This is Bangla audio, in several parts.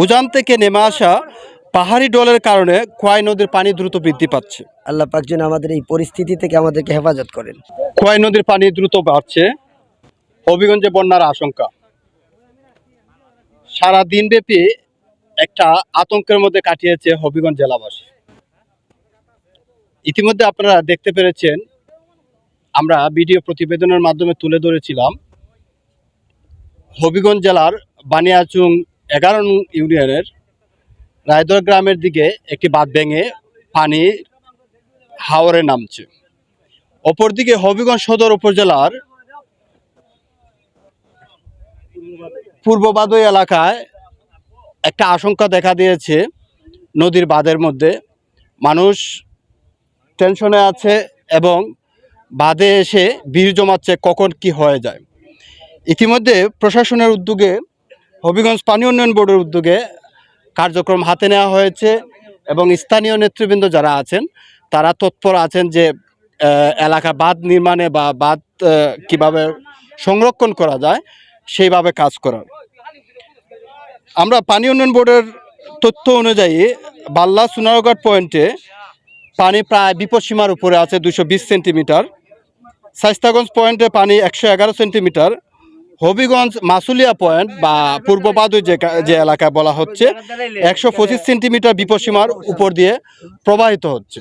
উজান থেকে নেমে আসা পাহাড়ি ঢলের কারণে খোয়াই নদীর পানি দ্রুত বৃদ্ধি পাচ্ছে। আল্লাহ পাক যেন আমাদের এই পরিস্থিতি থেকে আমাদেরকে হেফাজত করেন। খোয়াই নদীর পানি দ্রুত বাড়ছে, হবিগঞ্জে বন্যার আশঙ্কা। সারা দিনব্যাপী একটা আতঙ্কের মধ্যে কাটিয়েছে হবিগঞ্জ জেলাবাসী। ইতিমধ্যে আপনারা দেখতে পেরেছেন, আমরা ভিডিও প্রতিবেদনের মাধ্যমে তুলে ধরেছিলাম হবিগঞ্জ জেলার বানিয়াচুং 11 নং ইউনিয়নের রায়দর গ্রামের দিকে একটি বাঁধ ভেঙে পানি হাওরে নামছে। অপরদিকে হবিগঞ্জ সদর উপজেলার পূর্ব বাদই এলাকায় একটা আশঙ্কা দেখা দিয়েছে। নদীর বাঁধের মধ্যে মানুষ টেনশনে আছে এবং বাঁধে এসে ভিড় জমাচ্ছে, কখন কি হয়ে যায়। ইতিমধ্যে প্রশাসনের উদ্যোগে, হবিগঞ্জ পানি উন্নয়ন বোর্ডের উদ্যোগে কার্যক্রম হাতে নেওয়া হয়েছে এবং স্থানীয় নেতৃবৃন্দ যারা আছেন তারা তৎপর আছেন যে এলাকা বাঁধ নির্মাণে বা বাঁধ কিভাবে সংরক্ষণ করা যায় সেইভাবে কাজ করার। আমরা পানি উন্নয়ন বোর্ডের তথ্য অনুযায়ী বাল্লা সোনারঘাট পয়েন্টে পানি প্রায় বিপদসীমার উপরে আছে 220 সেন্টিমিটার। শাইস্তাগঞ্জ পয়েন্টে পানি 111 সেন্টিমিটার। হবিগঞ্জ মাসুলিয়া পয়েন্ট বা পূর্ব বাদুই যে এলাকায় বলা হচ্ছে 125 সেন্টিমিটার বিপদসীমার উপর দিয়ে প্রবাহিত হচ্ছে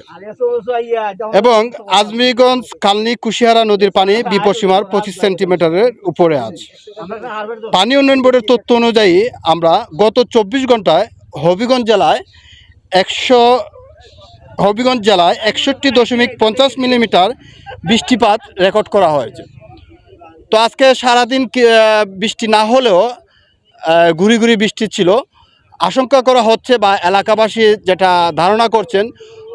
এবং আজমিগঞ্জ কালনি কুশিয়ারা নদীর পানি বিপদসীমার 25 সেন্টিমিটারের উপরে আছে। পানি উন্নয়ন বোর্ডের তথ্য অনুযায়ী আমরা গত 24 ঘন্টায় হবিগঞ্জ জেলায় 61.50 মিলিমিটার বৃষ্টিপাত রেকর্ড করা হয়েছে। তো আজকে সারাদিন বৃষ্টি না হলেও ঘুরি ঘুরি বৃষ্টি ছিল। আশঙ্কা করা হচ্ছে বা এলাকাবাসী যেটা ধারণা করছেন,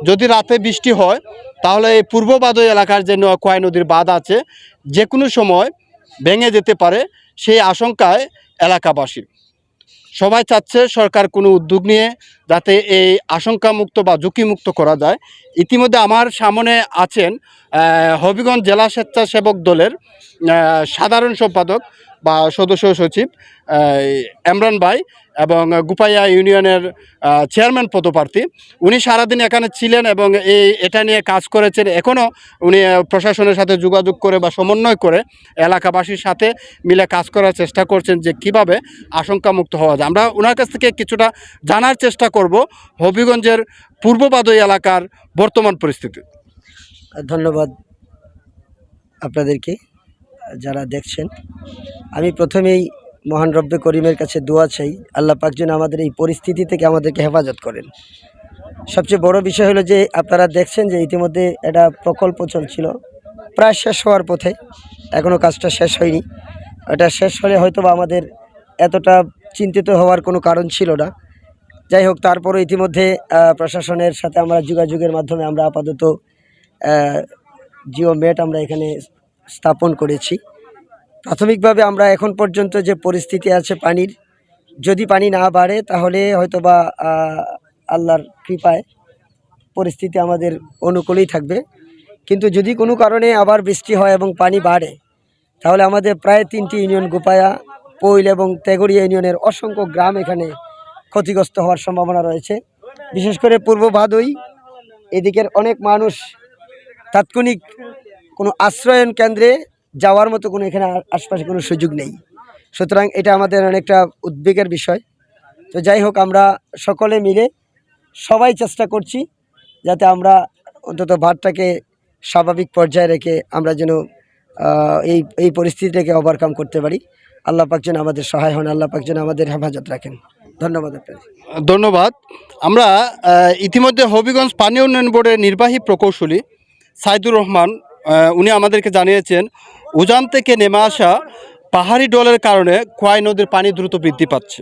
যদি রাতে বৃষ্টি হয় তাহলে এই পূর্ব বাদই এলাকার যে খোয়াই নদীর বাঁধ আছে যে কোনো সময় ভেঙে যেতে পারে, সেই আশঙ্কায় এলাকাবাসী। সবাই চাচ্ছে সরকার কোনো উদ্যোগ নিয়ে যাতে এই আশঙ্কামুক্ত বা ঝুঁকিমুক্ত করা যায়। ইতিমধ্যে আমার সামনে আছেন হবিগঞ্জ জেলা স্বেচ্ছাসেবক দলের সাধারণ সম্পাদক বা সদস্য সচিব এমরান ভাই এবং গুপাইয়া ইউনিয়নের চেয়ারম্যান পদপ্রার্থী। উনি সারাদিন এখানে ছিলেন এবং এটা নিয়ে কাজ করেছেন। এখনও উনি প্রশাসনের সাথে যোগাযোগ করে বা সমন্বয় করে এলাকাবাসীর সাথে মিলে কাজ করার চেষ্টা করছেন যে কিভাবে আশঙ্কামুক্ত হওয়া যায়। আমরা ওনার কাছ থেকে কিছুটা জানার চেষ্টা করব হবিগঞ্জের পূর্ব বাদই এলাকার বর্তমান পরিস্থিতি। ধন্যবাদ আপনাদেরকে যারা দেখছেন। আমি প্রথমেই মহান রব্বে করিমের কাছে দোয়া চাই, আল্লাহ পাক যেন আমাদের এই পরিস্থিতি থেকে আমাদেরকে হেফাজত করেন। সবচেয়ে বড় বিষয় হলো যে আপনারা দেখছেন যে ইতিমধ্যে একটা প্রকল্প চলছিল, প্রায় শেষ হওয়ার পথে, এখনও কাজটা শেষ হয়নি। এটা শেষ হলে হয়তো বা আমাদের এতটা চিন্তিত হওয়ার কোনো কারণ ছিল না। যাই হোক, তারপরও ইতিমধ্যে প্রশাসনের সাথে আমরা যোগাযোগের মাধ্যমে আমরা আপাতত জিও মেট আমরা এখানে স্থাপন করেছি। প্রাথমিকভাবে আমরা এখন পর্যন্ত যে পরিস্থিতি আছে পানির, যদি পানি না বাড়ে তাহলে হয়তোবা আল্লাহর কৃপায় পরিস্থিতি আমাদের অনুকূলেই থাকবে। কিন্তু যদি কোনো কারণে আবার বৃষ্টি হয় এবং পানি বাড়ে তাহলে আমাদের প্রায় 3টি ইউনিয়ন, গোপায়া, পৈল এবং তেগড়িয়া ইউনিয়নের অসংখ্য গ্রাম এখানে ক্ষতিগ্রস্ত হওয়ার সম্ভাবনা রয়েছে। বিশেষ করে পূর্ব ভাদই এদিকের অনেক মানুষ তাৎক্ষণিক কোনো আশ্রয়ন কেন্দ্রে যাওয়ার মতো কোনো এখানে আশপাশে কোনো সুযোগ নেই। সুতরাং এটা আমাদের অনেকটা উদ্বেগের বিষয়। তো যাই হোক, আমরা সকলে মিলে সবাই চেষ্টা করছি যাতে আমরা অন্তত ভাতটাকে স্বাভাবিক পর্যায়ে রেখে আমরা যেন এই পরিস্থিতিটাকে ওভারকাম করতে পারি। আল্লাহ পাক যেন আমাদের সহায় হন, আল্লাহ পাক যেন আমাদের হেফাজত রাখেন। ধন্যবাদ আপনাদের। ধন্যবাদ। আমরা ইতিমধ্যে হবিগঞ্জ পানি উন্নয়ন বোর্ডের নির্বাহী প্রকৌশলী সাইদুর রহমান উনি আমাদেরকে জানিয়েছেন উজান থেকে নেমে আসা পাহাড়ি ঢলের কারণে খোয়াই নদীর পানি দ্রুত বৃদ্ধি পাচ্ছে।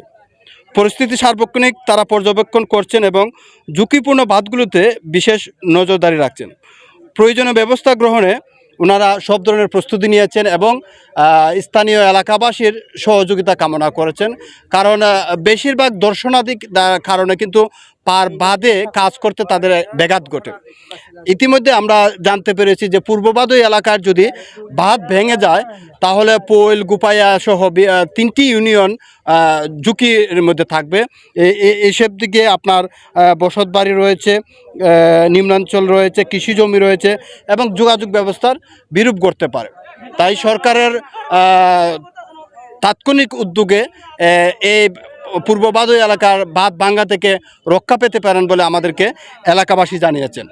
পরিস্থিতি সার্বক্ষণিক তারা পর্যবেক্ষণ করছেন এবং ঝুঁকিপূর্ণ বাঁধগুলোতে বিশেষ নজরদারি রাখছেন। প্রয়োজনীয় ব্যবস্থা গ্রহণে ওনারা সব ধরনের প্রস্তুতি নিয়েছেন এবং স্থানীয় এলাকাবাসীর সহযোগিতা কামনা করেছেন। কারণ বেশিরভাগ দর্শনার্থী কারণে কিন্তু পার বাদে কাজ করতে তাদের ব্যাঘাত ঘটে। ইতিমধ্যে আমরা জানতে পেরেছি যে পূর্ব বাদই এলাকার যদি বাঁধ ভেঙে যায় তাহলে পোল গুপাইয়া সহ 3টি ইউনিয়ন ঝুঁকির মধ্যে থাকবে। এইসব দিকে আপনার বসতবাড়ি রয়েছে, নিম্নাঞ্চল রয়েছে, কৃষি জমি রয়েছে এবং যোগাযোগ ব্যবস্থার বিরূপ করতে পারে। তাই সরকারের তাৎক্ষণিক উদ্যোগে এই পূর্ব বাদই এলাকার বাঁধ ভাঙ্গা থেকে রক্ষা পেতে পারেন বলে আমাদেরকে এলাকাবাসী জানিয়েছেন।